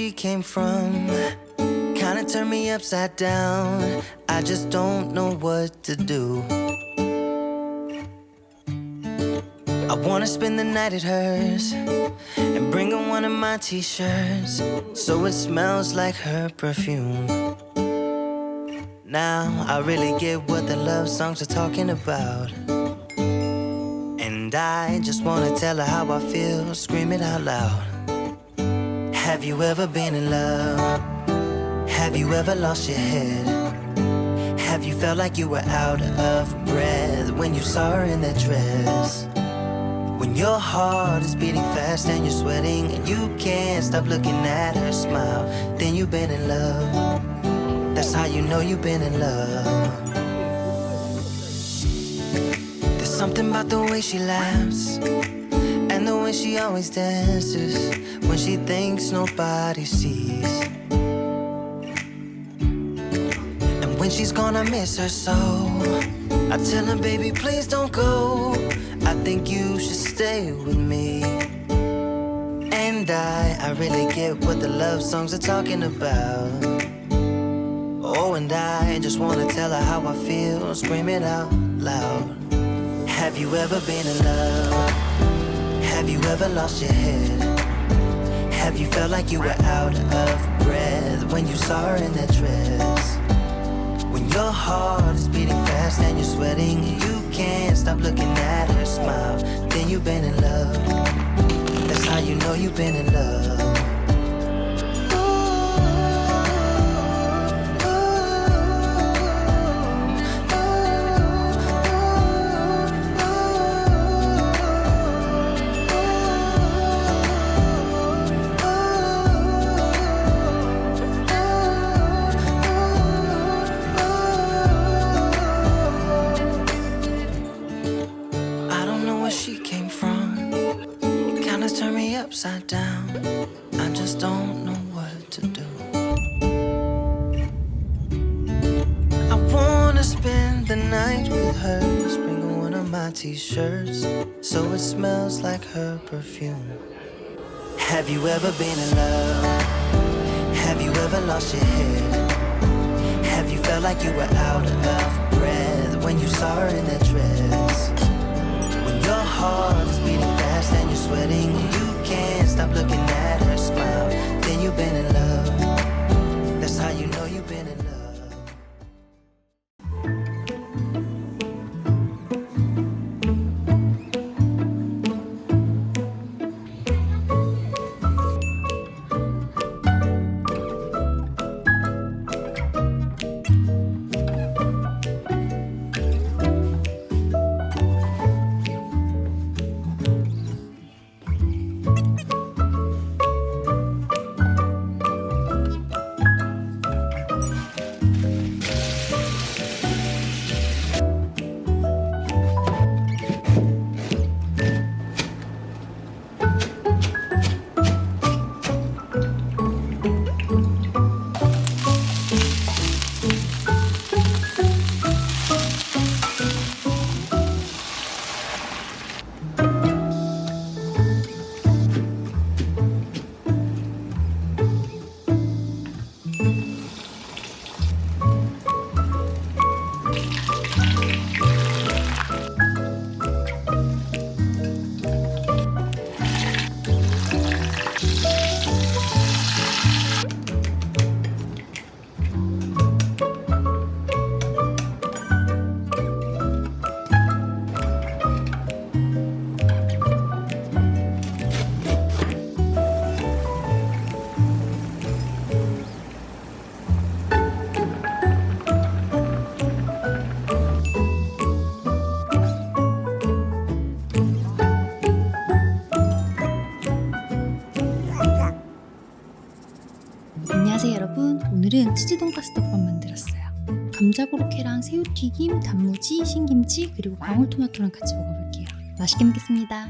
she came from. Kinda turned me upside down. I just don't know what to do. I wanna spend the night at hers and bring her one of my t-shirts so it smells like her perfume. Now I really get what the love songs are talking about, and I just wanna tell her how I feel, scream it out loud. Have you ever been in love? Have you ever lost your head? Have you felt like you were out of breath when you saw her in that dress? When your heart is beating fast and you're sweating and you can't stop looking at her smile, then you've been in love. That's how you know you've been in love. There's something about the way she laughs and the way she always dances when she thinks nobody sees. And when she's gone, I miss her so. I tell her, baby, please don't go. I think you should stay with me. And I really get what the love songs are talking about. Oh, and I just wanna tell her how I feel, scream it out loud. Have you ever been in love? Have you ever lost your head? Have you felt like you were out of breath when you saw her in that dress? When your heart is beating fast and you're sweating and you can't stop looking at her smile, then you've been in love. That's how you know you've been in love. Upside down, I just don't know what to do. I wanna spend the night with her, bring her one of my t-shirts so it smells like her perfume. Have you ever been in love? Have you ever lost your head? Have you felt like you were out of breath when you saw her in that dress? When your heart is beating fast and you're sweating and you can't stop looking at her smile, then you've been in love. That's how you know you've been in love. 안녕하세요 여러분, 오늘은 치즈 돈가스 덮밥 만들었어요. 감자고로케랑 새우튀김, 단무지, 신김치, 그리고 방울토마토랑 같이 먹어볼게요. 맛있게 먹겠습니다.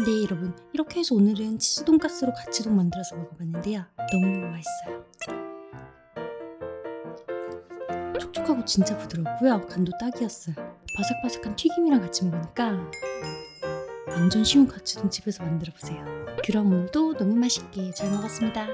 네 여러분, 이렇게 해서 오늘은 치즈 돈가스로 가츠동 만들어서 먹어봤는데요. 너무 맛있어요. 촉촉하고 진짜 부드럽고요. 간도 딱이었어요. 바삭바삭한 튀김이랑 같이 먹으니까 완전 쉬운 가츠동 집에서 만들어보세요. 그럼 오늘도 너무 맛있게 잘 먹었습니다.